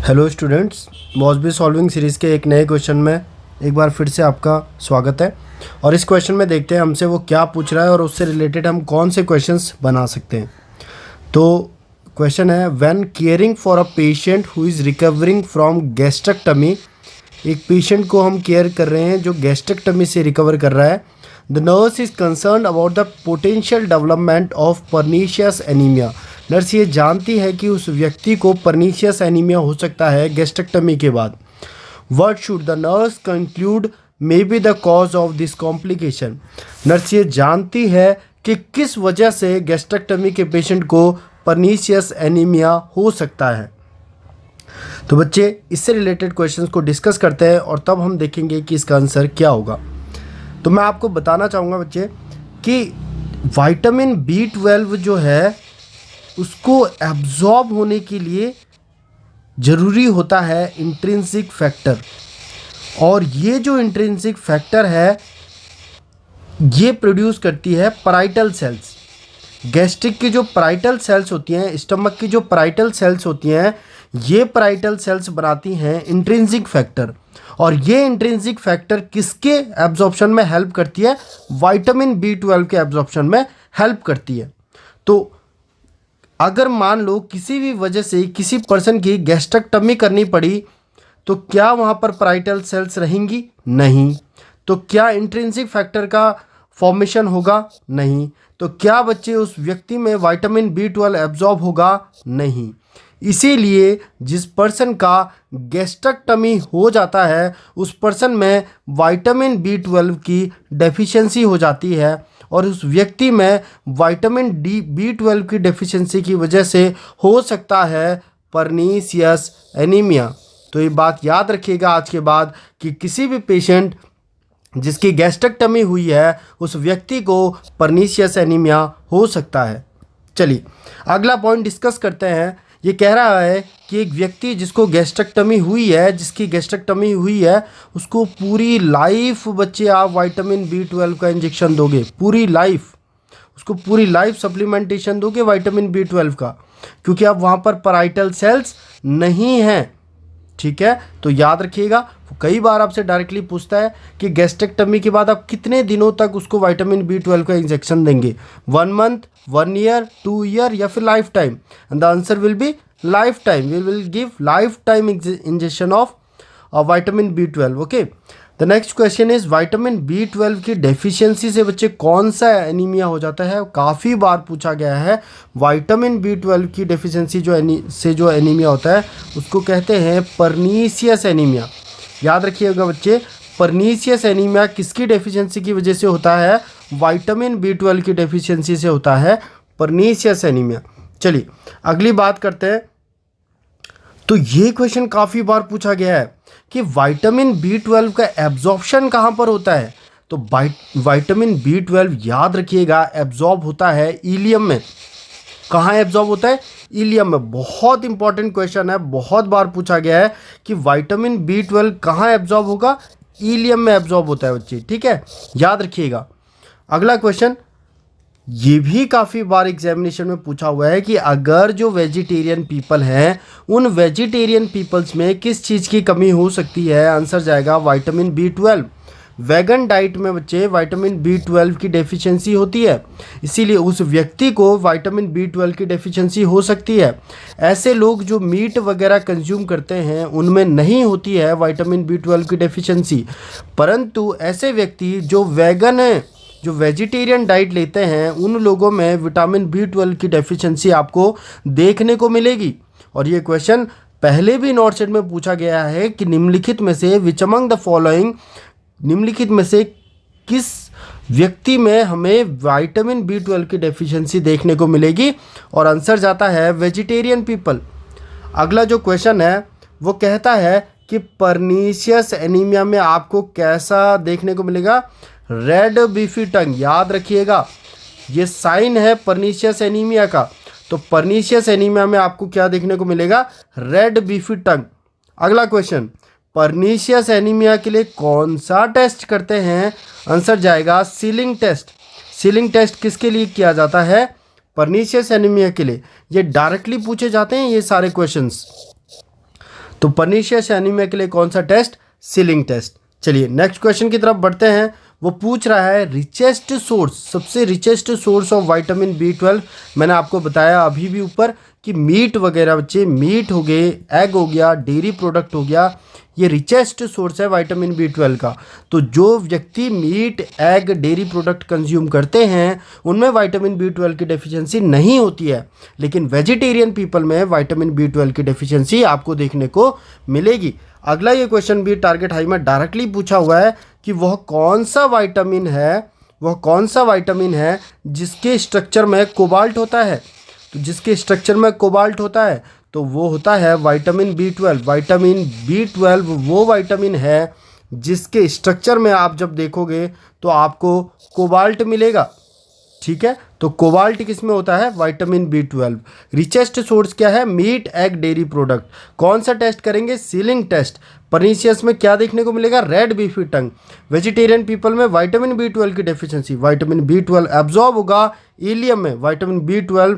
Hello students, मॉसबी solving series के एक नए क्वेश्चन में एक बार फिर से आपका स्वागत है। और इस क्वेश्चन में देखते हैं हमसे वो क्या पूछ रहा है और उससे रिलेटेड हम कौन से क्वेश्चंस बना सकते हैं। तो क्वेश्चन है, when caring for a patient who is recovering from gastrectomy, एक पेशेंट को हम केयर कर रहे हैं जो गैस्ट्रेक्टमी से रिकवर कर रहा है। The nurse is concern about the potential development of pernicious anaemia. Nurse ये जानती है कि उस व्यक्ति को परनीशियस एनीमिया हो सकता है गैस्ट्रेक्टमी के बाद। What should the nurse conclude may be the cause of this complication. Nurse ये जानती है कि किस वजह से गैस्ट्रेक्टमी के पेशेंट को परनीशियस एनीमिया हो सकता है। तो बच्चे, इससे रिलेटेड क्वेश्चंस को डिस्कस करते हैं और तब हम देखेंगे कि इसका आंसर क्या होगा। तो मैं आपको बताना चाहूँगा बच्चे कि विटामिन B12 जो है उसको एब्जॉर्ब होने के लिए ज़रूरी होता है इंट्रिंसिक फैक्टर। और ये जो इंट्रिंसिक फैक्टर है ये प्रोड्यूस करती है पैराइटल सेल्स। गैस्ट्रिक की जो पैराइटल सेल्स होती हैं, स्टमक की जो पैराइटल सेल्स होती हैं, ये पैराइटल सेल्स बनाती हैं इंट्रिंसिक फैक्टर। और ये इंट्रिंसिक फैक्टर किसके एब्जॉर्प्शन में हेल्प करती है? विटामिन B12 के एब्जॉर्प्शन में हेल्प करती है। तो अगर मान लो किसी भी वजह से किसी पर्सन की गैस्ट्रेक्टमी करनी पड़ी तो क्या वहाँ पर पैराइटल सेल्स रहेंगी? नहीं। तो क्या इंट्रिंसिक फैक्टर का फॉर्मेशन होगा? नहीं। तो क्या बच्चे उस व्यक्ति में विटामिन B12 एब्जॉर्ब होगा? नहीं। इसीलिए जिस पर्सन का गैस्ट्रेक्टमी हो जाता है उस पर्सन में विटामिन B12 की डेफिशिएंसी हो जाती है और उस व्यक्ति में विटामिन B12 की डेफिशिएंसी की वजह से हो सकता है परनीशियस एनीमिया। तो ये बात याद रखिएगा आज के बाद कि किसी भी पेशेंट जिसकी गैस्ट्रेक्टमी हुई है उस व्यक्ति को परनीशियस एनीमिया हो सकता है। चलिए अगला पॉइंट डिस्कस करते हैं। ये कह रहा है कि एक व्यक्ति जिसकी गैस्ट्रेक्टमी हुई है उसको पूरी लाइफ बच्चे आप विटामिन B12 का इंजेक्शन दोगे, पूरी लाइफ उसको पूरी लाइफ सप्लीमेंटेशन दोगे विटामिन B12 का, क्योंकि अब वहाँ पर पैराइटल सेल्स नहीं हैं। ठीक है, तो याद रखिएगा। कई बार आपसे डायरेक्टली पूछता है कि गैस्ट्रेक्टमी के बाद आप कितने दिनों तक उसको विटामिन B12 का इंजेक्शन देंगे, 1 मंथ, 1 ईयर, 2 ईयर या फिर lifetime. And the answer will be lifetime. We will give lifetime injection of vitamin B12। Okay, the next question is vitamin B12 की deficiency से बच्चे कौन सा anaemia हो जाता है? काफ़ी बार पूछा गया है। विटामिन B12 की डेफिशिएंसी जो एनीमिया होता है उसको कहते हैं परनीशियस एनीमिया। याद रखिएगा बच्चे, परनीशियस एनीमिया किसकी डेफिशिएंसी की वजह से होता है? विटामिन B12 की डेफिशिएंसी से होता है परनीशियस एनीमिया। चलिए अगली बात करते हैं। तो ये क्वेश्चन काफ़ी बार पूछा गया है कि विटामिन B12 का एब्जॉर्प्शन कहाँ पर होता है? तो विटामिन B12 याद रखिएगा एब्जॉर्ब होता है इलियम में। कहाँ एब्जॉर्ब होता है? इलियम में। बहुत इंपॉर्टेंट क्वेश्चन है, बहुत बार पूछा गया है कि विटामिन B12 कहाँ एब्जॉर्ब होगा? इलियम में एब्जॉर्ब होता है बच्चे। ठीक है, याद रखिएगा। अगला क्वेश्चन ये भी काफ़ी बार एग्जामिनेशन में पूछा हुआ है कि अगर जो वेजिटेरियन पीपल हैं उन वेजिटेरियन पीपल्स में किस चीज़ की कमी हो सकती है? आंसर जाएगा विटामिन B12। वेगन डाइट में बच्चे विटामिन B12 की डेफिशिएंसी होती है, इसीलिए उस व्यक्ति को विटामिन B12 की डेफिशिएंसी हो सकती है। ऐसे लोग जो मीट वगैरह कंज्यूम करते हैं उनमें नहीं होती है विटामिन B12 की डेफिशिएंसी, परंतु ऐसे व्यक्ति जो वेगन हैं, जो वेजिटेरियन डाइट लेते हैं, उन लोगों में विटामिन B12 की डेफिशिएंसी आपको देखने को मिलेगी। और ये क्वेश्चन पहले भी नॉर्थ सेट में पूछा गया है कि निम्नलिखित में से विच अमंग द फॉलोइंग, निम्नलिखित में से किस व्यक्ति में हमें विटामिन B12 की डेफिशिएंसी देखने को मिलेगी? और आंसर जाता है वेजिटेरियन पीपल। अगला जो क्वेश्चन है वो कहता है कि परनीशियस एनीमिया में आपको कैसा देखने को मिलेगा? रेड बीफी टंग। याद रखिएगा ये साइन है परनीशियस एनीमिया का। तो परनीशियस एनीमिया में आपको क्या देखने को मिलेगा? रेड बीफी टंग। अगला क्वेश्चन, परनीशियस एनीमिया के लिए कौन सा टेस्ट करते हैं? आंसर जाएगा सीलिंग टेस्ट। सीलिंग टेस्ट किसके लिए किया जाता है? परनीशियस एनीमिया के लिए। ये डायरेक्टली पूछे जाते हैं ये सारे क्वेश्चंस। तो पर्नीशियस एनीमिया के लिए कौन सा टेस्ट? Schilling test. चलिए नेक्स्ट क्वेश्चन की तरफ बढ़ते हैं। वो पूछ रहा है रिचेस्ट सोर्स, सबसे richest source of vitamin B12। मैंने आपको बताया अभी भी ऊपर कि मीट वगैरह, बच्चे मीट हो गए, एग हो गया, डेयरी प्रोडक्ट हो गया, ये रिचेस्ट सोर्स है विटामिन B12 का। तो जो व्यक्ति meat, egg, dairy product consume करते हैं उनमें विटामिन B12 की डेफिशिएंसी नहीं होती है, लेकिन वेजिटेरियन पीपल में विटामिन B12 की डेफिशिएंसी आपको देखने को मिलेगी। अगला ये क्वेश्चन भी टारगेट हाई में डायरेक्टली पूछा हुआ है कि वह कौन सा विटामिन है जिसके स्ट्रक्चर में कोबाल्ट होता है। तो जिसके स्ट्रक्चर में कोबाल्ट होता है तो वो होता है विटामिन B12। विटामिन B12 वो विटामिन है जिसके स्ट्रक्चर में आप जब देखोगे तो आपको कोबाल्ट मिलेगा। ठीक है, तो कोबाल्ट किस में होता है? Vitamin B12। रिचेस्ट सोर्स क्या है? Meat, egg, dairy product. कौन सा टेस्ट करेंगे? Ceiling test. पर्नीशियस में क्या देखने को मिलेगा? रेड बीफी टंग। वेजिटेरियन पीपल में विटामिन B12 की डेफिशिएंसी, विटामिन B12 एब्जॉर्ब होगा इलियम में। विटामिन B12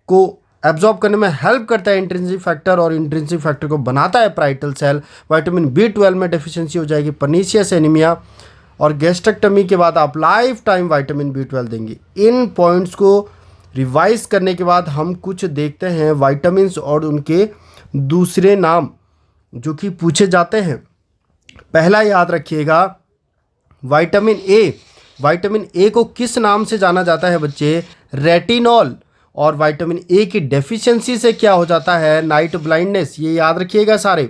को एब्जॉर्ब करने में हेल्प करता है इंट्रिंसिक फैक्टर, और इंट्रिंसिक फैक्टर को बनाता है पैराइटल सेल। विटामिन B12 में डेफिशिएंसी हो जाएगी पर्नीशियस एनीमिया, और गैस्ट्रेक्टमी के बाद आप लाइफ टाइम विटामिन B12 देंगे। इन पॉइंट्स को रिवाइज करने के बाद हम कुछ देखते हैं विटामिन्स और उनके दूसरे नाम जो कि पूछे जाते हैं। पहला याद रखिएगा विटामिन ए। विटामिन ए को किस नाम से जाना जाता है बच्चे? रेटिनॉल। और विटामिन ए की डेफिशिएंसी से क्या हो जाता है? Night blindness. ये याद रखिएगा सारे।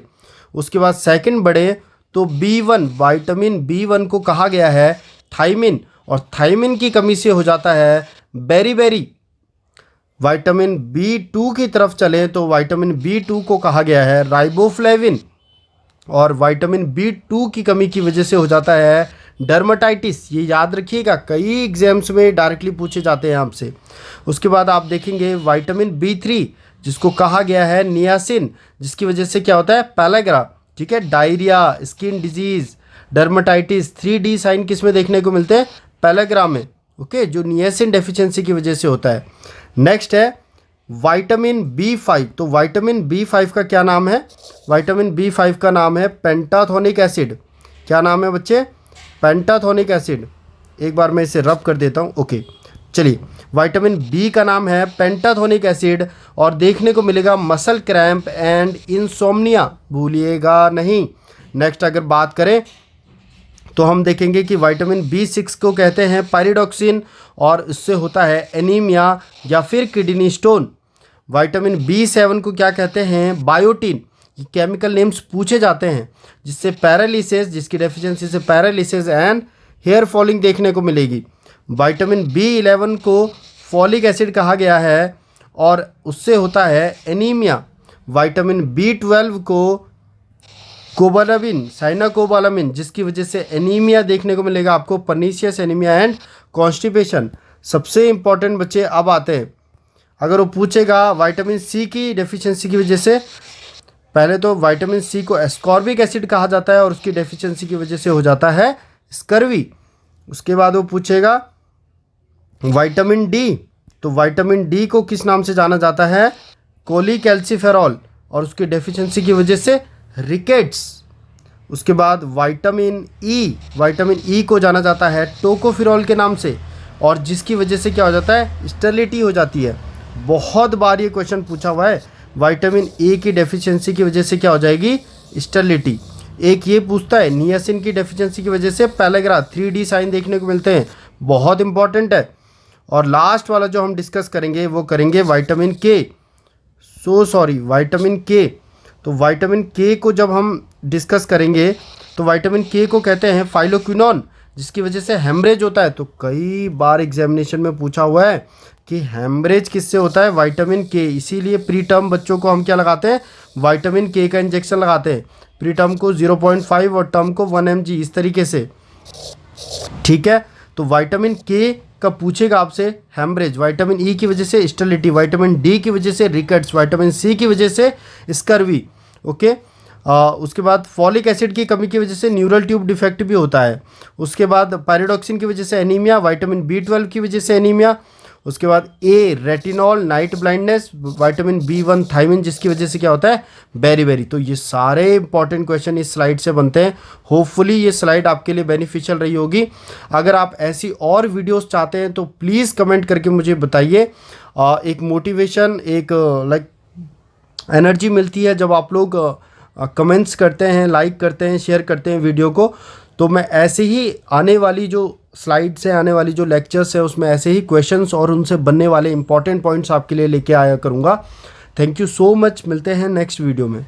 उसके बाद सेकंड बढ़े तो B1, विटामिन B1 को कहा गया है थायमिन, और थायमिन की कमी से हो जाता है बेरीबेरी। विटामिन B2 की तरफ चलें तो विटामिन B2 को कहा गया है राइबोफ्लेविन, और विटामिन B2 की कमी की वजह से हो जाता है डर्मेटाइटिस। ये याद रखिएगा, कई एग्जाम्स में डायरेक्टली पूछे जाते हैं आपसे। उसके बाद आप देखेंगे विटामिन B3 जिसको कहा गया है नियासिन, जिसकी वजह से क्या होता है? पैलाग्रा। ठीक है, diarrhoea, skin disease, dermatitis, 3D sign किस में देखने को मिलते हैं? पैलाग्रा में। ओके, जो नियासिन डेफिशिएंसी की वजह से होता है। नेक्स्ट है विटामिन B5। तो विटामिन B5 का क्या नाम है? विटामिन B5 का नाम है पेंटाथोनिक एसिड। क्या नाम है बच्चे? Pantothenic acid. एक बार मैं इसे रब कर देता हूँ। ओके, चलिए, विटामिन B का नाम है पेंटाथोनिक एसिड, और देखने को मिलेगा मसल क्रैम्प एंड इंसोम्निया, भूलिएगा नहीं। नेक्स्ट अगर बात करें तो हम देखेंगे कि विटामिन B6 को कहते हैं पायरिडॉक्सिन, और इससे होता है एनीमिया या फिर किडनी स्टोन। विटामिन B7 को क्या कहते हैं? बायोटिन। ये केमिकल नेम्स पूछे जाते हैं, जिससे पैरालिसिस, जिसकी डेफिशिएंसी से पैरालिसिस एंड हेयर फॉलिंग देखने को मिलेगी। विटामिन B11 को फॉलिक एसिड कहा गया है, और उससे होता है एनीमिया। विटामिन B12 को कोबालामिन, साइनाकोबालामिन, जिसकी वजह से एनीमिया देखने को मिलेगा आपको, पर्नीशियस एनीमिया एंड कॉन्स्टिपेशन। सबसे इंपॉर्टेंट बच्चे अब आते हैं, अगर वो पूछेगा विटामिन C की डेफिशिएंसी की वजह से, पहले तो विटामिन C को एस्कॉर्बिक एसिड कहा जाता है, और उसकी डेफिशिएंसी की वजह से हो जाता है स्कर्वी। उसके बाद वो पूछेगा विटामिन D। तो विटामिन D को किस नाम से जाना जाता है? कोलीकैल्सिफेरॉल, और उसकी डेफिशिएंसी की वजह से रिकेट्स। उसके बाद विटामिन E को जाना जाता है टोकोफिरॉल के नाम से, और जिसकी वजह से क्या हो जाता है? स्टेरिलिटी हो जाती है। बहुत बार ये क्वेश्चन पूछा हुआ है, विटामिन ए की डेफिशिएंसी की वजह से क्या हो जाएगी? स्टेरिलिटी। एक ये पूछता है नियासिन की डेफिशिएंसी की वजह से पैलाग्रा, 3D साइन देखने को मिलते हैं, बहुत इंपॉर्टेंट है। और लास्ट वाला जो हम डिस्कस करेंगे वो करेंगे विटामिन के। विटामिन के। तो विटामिन के को जब हम डिस्कस करेंगे तो विटामिन के को कहते हैं फाइलोक्विनोन, जिसकी वजह से हेमरेज होता है। तो कई बार एग्जामिनेशन में पूछा हुआ है कि हेमरेज किससे होता है? विटामिन के। इसीलिए प्री टर्म बच्चों को हम क्या लगाते हैं? विटामिन के का इंजेक्शन लगाते हैं। प्री टर्म को 0.5 और टर्म को 1 mg, इस तरीके से। ठीक है, तो विटामिन के का पूछेगा आपसे हेमरेज, विटामिन ई की वजह से स्टेरिलिटी, विटामिन डी की वजह से रिकेट्स, विटामिन सी की वजह से स्कर्वी। ओके, उसके बाद फॉलिक एसिड की कमी की वजह से न्यूरल ट्यूब डिफेक्ट भी होता है। उसके बाद पायरिडॉक्सिन की वजह से एनीमिया, विटामिन B12 की वजह से एनीमिया। उसके बाद A retinol night blindness, vitamin B1 thiamine जिसकी वजह से क्या होता है बेरी। तो ये सारे इंपॉर्टेंट क्वेश्चन इस स्लाइड से बनते हैं। होपफुली ये स्लाइड आपके लिए बेनिफिशियल रही होगी। अगर आप ऐसी और वीडियोस चाहते हैं तो प्लीज़ कमेंट करके मुझे बताइए। एक मोटिवेशन, एक लाइक एनर्जी मिलती है जब आप लोग कमेंट्स करते हैं, लाइक करते हैं, शेयर करते हैं वीडियो को। तो मैं ऐसे ही आने वाली जो स्लाइड्स हैं, आने वाली जो लेक्चर्स है, उसमें ऐसे ही क्वेश्चंस और उनसे बनने वाले इंपॉर्टेंट पॉइंट्स आपके लिए लेके आया करूँगा। Thank you so much. मिलते हैं नेक्स्ट वीडियो में।